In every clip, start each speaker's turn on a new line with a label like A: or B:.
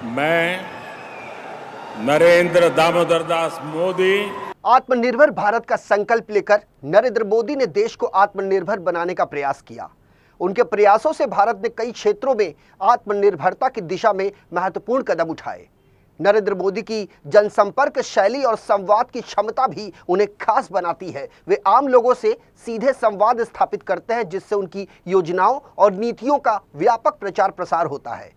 A: मैं नरेंद्र दामोदर दास मोदी
B: आत्मनिर्भर भारत का संकल्प लेकर नरेंद्र मोदी ने देश को आत्मनिर्भर बनाने का प्रयास किया। उनके प्रयासों से भारत ने कई क्षेत्रों में आत्मनिर्भरता की दिशा में महत्वपूर्ण कदम उठाए। नरेंद्र मोदी की जनसंपर्क शैली और संवाद की क्षमता भी उन्हें खास बनाती है। वे आम लोगों से सीधे संवाद स्थापित करते हैं, जिससे उनकी योजनाओं और नीतियों का व्यापक प्रचार प्रसार होता है।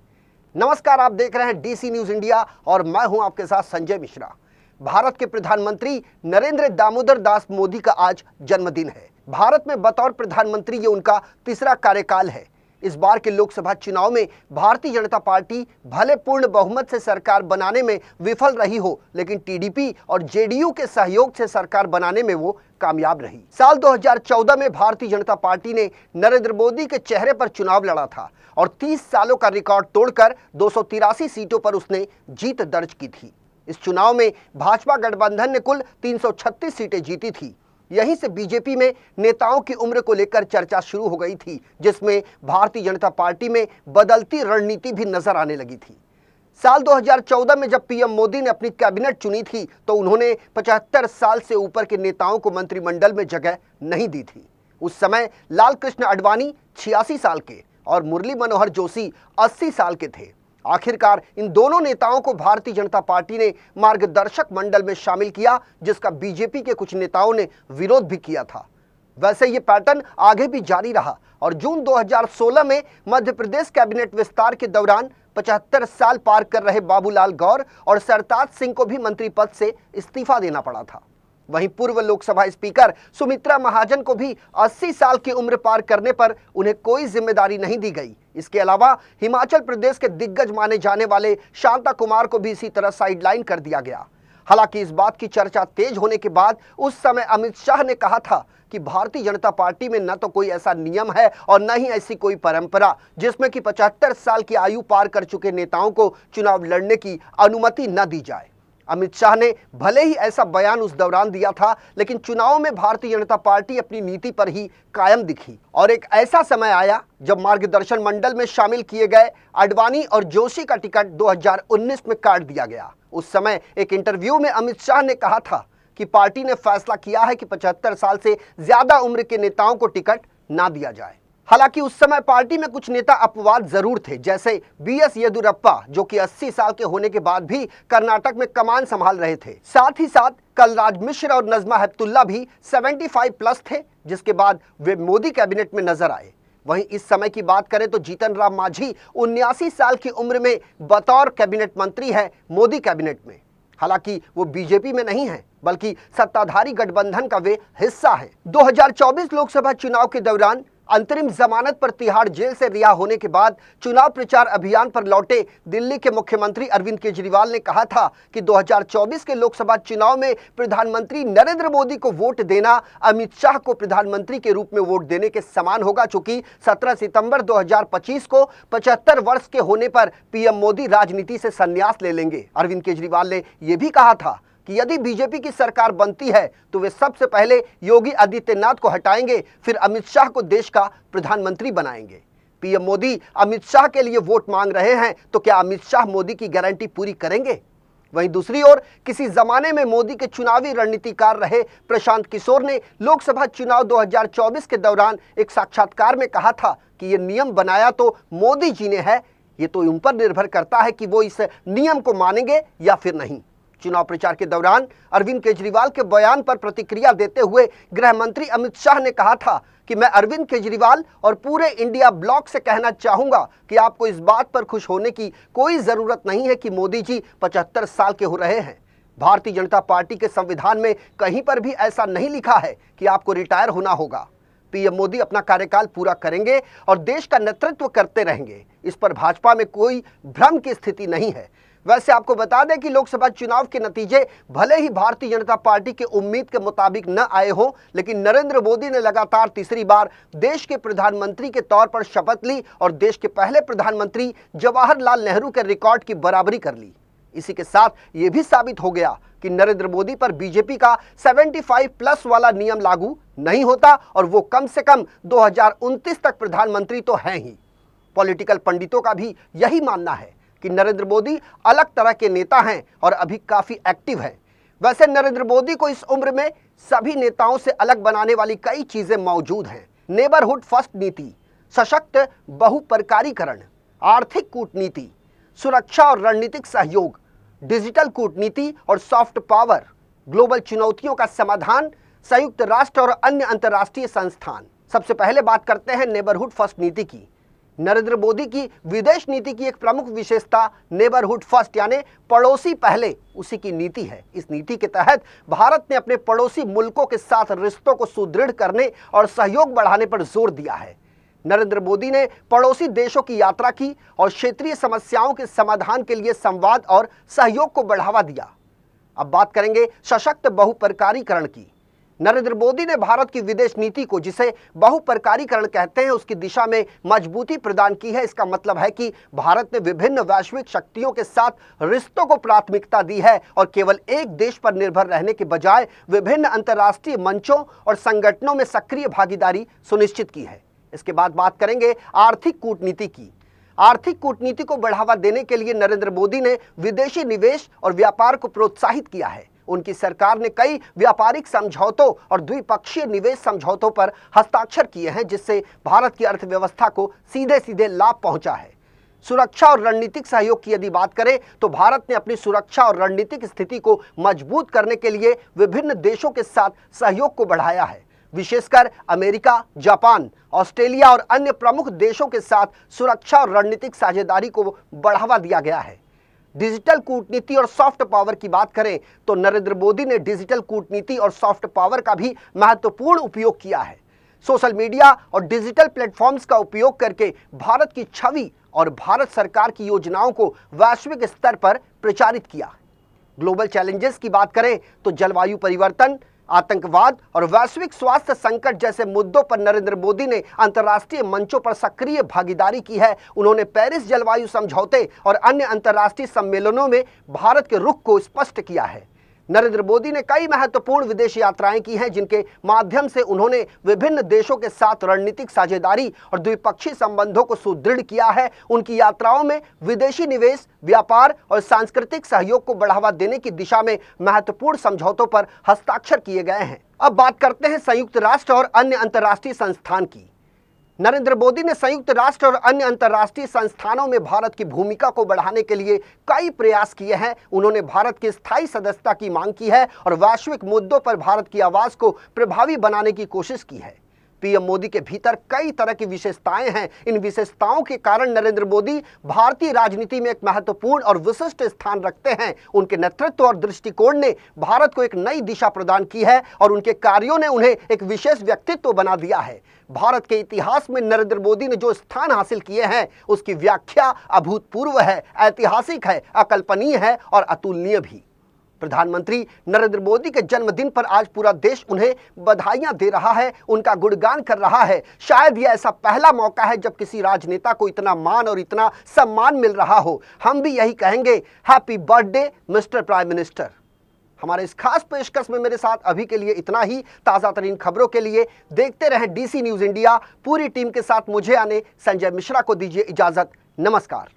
B: नमस्कार, आप देख रहे हैं डीसी न्यूज इंडिया और मैं हूं आपके साथ संजय मिश्रा। भारत के प्रधानमंत्री नरेंद्र दामोदर दास मोदी का आज जन्मदिन है। भारत में बतौर प्रधानमंत्री ये उनका तीसरा कार्यकाल है। इस बार के लोकसभा चुनाव में भारतीय जनता पार्टी भले पूर्ण बहुमत से सरकार बनाने में विफल रही हो, लेकिन टीडीपी और जेडीयू के सहयोग से सरकार बनाने में वो कामयाब रही। साल 2014 में भारतीय जनता पार्टी ने नरेंद्र मोदी के चेहरे पर चुनाव लड़ा था और 30 सालों का रिकॉर्ड तोड़कर 283 सीटों पर उसने जीत दर्ज की थी। इस चुनाव में भाजपा गठबंधन ने कुल 336 सीटें जीती थी। यहीं से बीजेपी में नेताओं की उम्र को लेकर चर्चा शुरू हो गई थी, जिसमें भारतीय जनता पार्टी में बदलती रणनीति भी नजर आने लगी थी। साल 2014 में जब पीएम मोदी ने अपनी कैबिनेट चुनी थी तो उन्होंने 75 साल से ऊपर के नेताओं को मंत्रिमंडल में जगह नहीं दी थी। उस समय लाल कृष्ण आडवाणी 86 साल के और मुरली मनोहर जोशी 80 साल के थे। आखिरकार इन दोनों नेताओं को भारतीय जनता पार्टी ने मार्गदर्शक मंडल में शामिल किया, जिसका बीजेपी के कुछ नेताओं ने विरोध भी किया था। वैसे ये पैटर्न आगे भी जारी रहा और जून 2016 में मध्य प्रदेश कैबिनेट विस्तार के दौरान 75 साल पार कर रहे बाबूलाल गौर और सरताज सिंह को भी मंत्री पद से इस्तीफा देना पड़ा था। वहीं पूर्व लोकसभा स्पीकर सुमित्रा महाजन को भी 80 साल की उम्र पार करने पर उन्हें कोई जिम्मेदारी नहीं दी गई। इसके अलावा हिमाचल प्रदेश के दिग्गज माने जाने वाले शांता कुमार को भी इसी तरह साइडलाइन कर दिया गया। हालांकि इस बात की चर्चा तेज होने के बाद उस समय अमित शाह ने कहा था कि भारतीय जनता पार्टी में न तो कोई ऐसा नियम है और न ही ऐसी कोई परंपरा जिसमें कि 75 साल की आयु पार कर चुके नेताओं को चुनाव लड़ने की अनुमति न दी जाए। अमित शाह ने भले ही ऐसा बयान उस दौरान दिया था, लेकिन चुनाव में भारतीय जनता पार्टी अपनी नीति पर ही कायम दिखी और एक ऐसा समय आया जब मार्गदर्शन मंडल में शामिल किए गए आडवाणी और जोशी का टिकट 2019 में काट दिया गया। उस समय एक इंटरव्यू में अमित शाह ने कहा था कि पार्टी ने फैसला किया है कि 75 साल से ज्यादा उम्र के नेताओं को टिकट ना दिया जाए। हालांकि उस समय पार्टी में कुछ नेता अपवाद जरूर थे, जैसे बीएस येदियुरप्पा, जो कि 80 साल के होने के बाद भी कर्नाटक में कमान संभाल रहे थे। साथ ही साथ कलराज मिश्र और नजमा हेपतुल्ला भी 75 प्लस थे, जिसके बाद वे मोदी कैबिनेट में नजर आए। वहीं इस समय की बात करें तो जीतन राम मांझी 79 साल की उम्र में बतौर कैबिनेट मंत्री है मोदी कैबिनेट में। हालांकि वो बीजेपी में नहीं है, बल्कि सत्ताधारी गठबंधन का वे हिस्सा है। 2024 लोकसभा चुनाव के दौरान अंतरिम जमानत पर तिहाड़ जेल से रिहा होने के बाद चुनाव प्रचार अभियान पर लौटे दिल्ली के मुख्यमंत्री अरविंद केजरीवाल ने कहा था कि 2024 के लोकसभा चुनाव में प्रधानमंत्री नरेंद्र मोदी को वोट देना अमित शाह को प्रधानमंत्री के रूप में वोट देने के समान होगा, चूंकि 17 सितंबर 2025 को 75 वर्ष के होने पर पीएम मोदी राजनीति से संन्यास ले लेंगे। अरविंद केजरीवाल ने यह भी कहा था कि यदि बीजेपी की सरकार बनती है तो वे सबसे पहले योगी आदित्यनाथ को हटाएंगे, फिर अमित शाह को देश का प्रधानमंत्री बनाएंगे। पीएम मोदी अमित शाह के लिए वोट मांग रहे हैं, तो क्या अमित शाह मोदी की गारंटी पूरी करेंगे? वहीं दूसरी ओर किसी जमाने में मोदी के चुनावी रणनीतिकार रहे प्रशांत किशोर ने लोकसभा चुनाव 2024 के दौरान एक साक्षात्कार में कहा था कि ये नियम बनाया तो मोदी जी ने है, ये तो उन पर निर्भर करता है कि वो इस नियम को मानेंगे या फिर नहीं। चुनाव प्रचार के दौरान अरविंद केजरीवाल के बयान पर प्रतिक्रिया देते हुए गृह मंत्री अमित शाह ने कहा था कि मैं अरविंद केजरीवाल और पूरे इंडिया ब्लॉक से कहना चाहूंगा कि आपको इस बात पर खुश होने की कोई जरूरत नहीं है कि मोदी जी 75 साल के हो रहे हैं। भारतीय जनता पार्टी के संविधान में कहीं पर भी ऐसा नहीं लिखा है कि आपको रिटायर होना होगा। पीएम मोदी अपना कार्यकाल पूरा करेंगे और देश का नेतृत्व करते रहेंगे। इस पर भाजपा में कोई भ्रम की स्थिति नहीं है। वैसे आपको बता दें कि लोकसभा चुनाव के नतीजे भले ही भारतीय जनता पार्टी के उम्मीद के मुताबिक न आए हों, लेकिन नरेंद्र मोदी ने लगातार तीसरी बार देश के प्रधानमंत्री के तौर पर शपथ ली और देश के पहले प्रधानमंत्री जवाहरलाल नेहरू के रिकॉर्ड की बराबरी कर ली। इसी के साथ ये भी साबित हो गया कि नरेंद्र मोदी पर बीजेपी का 75 प्लस वाला नियम लागू नहीं होता और वो कम से कम 2029 तक प्रधानमंत्री तो हैं ही। पॉलिटिकल पंडितों का भी यही मानना है। कि नरेंद्र मोदी अलग तरह के नेता हैं और अभी काफी एक्टिव हैं। वैसे नरेंद्र मोदी को इस उम्र में सभी नेताओं से अलग बनाने वाली कई चीजें मौजूद हैं। नेबरहुड फर्स्ट नीति, सशक्त बहुपरकारीकरण, आर्थिक कूटनीति, सुरक्षा और रणनीतिक सहयोग, डिजिटल कूटनीति और सॉफ्ट पावर, ग्लोबल चुनौतियों का समाधान, संयुक्त राष्ट्र और अन्य अंतर्राष्ट्रीय संस्थान। सबसे पहले बात करते हैं नेबरहुड फर्स्ट नीति की। नरेंद्र मोदी की विदेश नीति की एक प्रमुख विशेषता नेबरहुड फर्स्ट यानी पड़ोसी पहले उसी की नीति है। इस नीति के तहत भारत ने अपने पड़ोसी मुल्कों के साथ रिश्तों को सुदृढ़ करने और सहयोग बढ़ाने पर जोर दिया है। नरेंद्र मोदी ने पड़ोसी देशों की यात्रा की और क्षेत्रीय समस्याओं के समाधान के लिए संवाद और सहयोग को बढ़ावा दिया। अब बात करेंगे सशक्त बहुपरकारीकरण की। नरेंद्र मोदी ने भारत की विदेश नीति को, जिसे बहुपरकारीकरण कहते हैं, उसकी दिशा में मजबूती प्रदान की है। इसका मतलब है कि भारत ने विभिन्न वैश्विक शक्तियों के साथ रिश्तों को प्राथमिकता दी है और केवल एक देश पर निर्भर रहने के बजाय विभिन्न अंतर्राष्ट्रीय मंचों और संगठनों में सक्रिय भागीदारी सुनिश्चित की है। इसके बाद बात करेंगे आर्थिक कूटनीति की। आर्थिक कूटनीति को बढ़ावा देने के लिए नरेंद्र मोदी ने विदेशी निवेश और व्यापार को प्रोत्साहित किया है। उनकी सरकार ने कई व्यापारिक समझौतों और द्विपक्षीय निवेश समझौतों पर हस्ताक्षर किए हैं, जिससे भारत की अर्थव्यवस्था को सीधे सीधे लाभ पहुंचा है। सुरक्षा और रणनीतिक सहयोग की यदि बात करें तो भारत ने अपनी सुरक्षा और रणनीतिक स्थिति को मजबूत करने के लिए विभिन्न देशों के साथ सहयोग को बढ़ाया है। विशेषकर अमेरिका, जापान, ऑस्ट्रेलिया और अन्य प्रमुख देशों के साथ सुरक्षा और रणनीतिक साझेदारी को बढ़ावा दिया गया है। डिजिटल कूटनीति और सॉफ्ट पावर की बात करें तो नरेंद्र मोदी ने डिजिटल कूटनीति और सॉफ्ट पावर का भी महत्वपूर्ण उपयोग किया है। सोशल मीडिया और डिजिटल प्लेटफॉर्म्स का उपयोग करके भारत की छवि और भारत सरकार की योजनाओं को वैश्विक स्तर पर प्रचारित किया। ग्लोबल चैलेंजेस की बात करें तो जलवायु परिवर्तन, आतंकवाद और वैश्विक स्वास्थ्य संकट जैसे मुद्दों पर नरेंद्र मोदी ने अंतर्राष्ट्रीय मंचों पर सक्रिय भागीदारी की है। उन्होंने पेरिस जलवायु समझौते और अन्य अंतर्राष्ट्रीय सम्मेलनों में भारत के रुख को स्पष्ट किया है। नरेंद्र मोदी ने कई महत्वपूर्ण विदेश यात्राएं की हैं, जिनके माध्यम से उन्होंने विभिन्न देशों के साथ रणनीतिक साझेदारी और द्विपक्षीय संबंधों को सुदृढ़ किया है। उनकी यात्राओं में विदेशी निवेश, व्यापार और सांस्कृतिक सहयोग को बढ़ावा देने की दिशा में महत्वपूर्ण समझौतों पर हस्ताक्षर किए गए हैं। अब बात करते हैं संयुक्त राष्ट्र और अन्य अंतर्राष्ट्रीय संस्थान की। नरेंद्र मोदी ने संयुक्त राष्ट्र और अन्य अंतर्राष्ट्रीय संस्थानों में भारत की भूमिका को बढ़ाने के लिए कई प्रयास किए हैं। उन्होंने भारत की स्थायी सदस्यता की मांग की है और वैश्विक मुद्दों पर भारत की आवाज को प्रभावी बनाने की कोशिश की है। पीएम मोदी के भीतर कई तरह की विशेषताएं हैं। इन विशेषताओं के कारण नरेंद्र मोदी भारतीय राजनीति में एक महत्वपूर्ण और विशिष्ट स्थान रखते हैं। उनके नेतृत्व और दृष्टिकोण ने भारत को एक नई दिशा प्रदान की है और उनके कार्यों ने उन्हें एक विशेष व्यक्तित्व बना दिया है। भारत के इतिहास में नरेंद्र मोदी ने जो स्थान हासिल किए हैं उसकी व्याख्या अभूतपूर्व है, ऐतिहासिक है, अकल्पनीय है और अतुलनीय भी। प्रधानमंत्री नरेंद्र मोदी के जन्मदिन पर आज पूरा देश उन्हें बधाइयां दे रहा है, उनका गुणगान कर रहा है। शायद यह ऐसा पहला मौका है जब किसी राजनेता को इतना मान और इतना सम्मान मिल रहा हो। हम भी यही कहेंगे, happy birthday mister prime minister. हमारे इस खास पेशकश में मेरे साथ अभी के लिए इतना ही। ताज़ा तरीन खबरों के लिए देखते रहें DC न्यूज़ इंडिया। पूरी टीम के साथ मुझे आने संजय मिश्रा को दीजिए इजाजत। नमस्कार।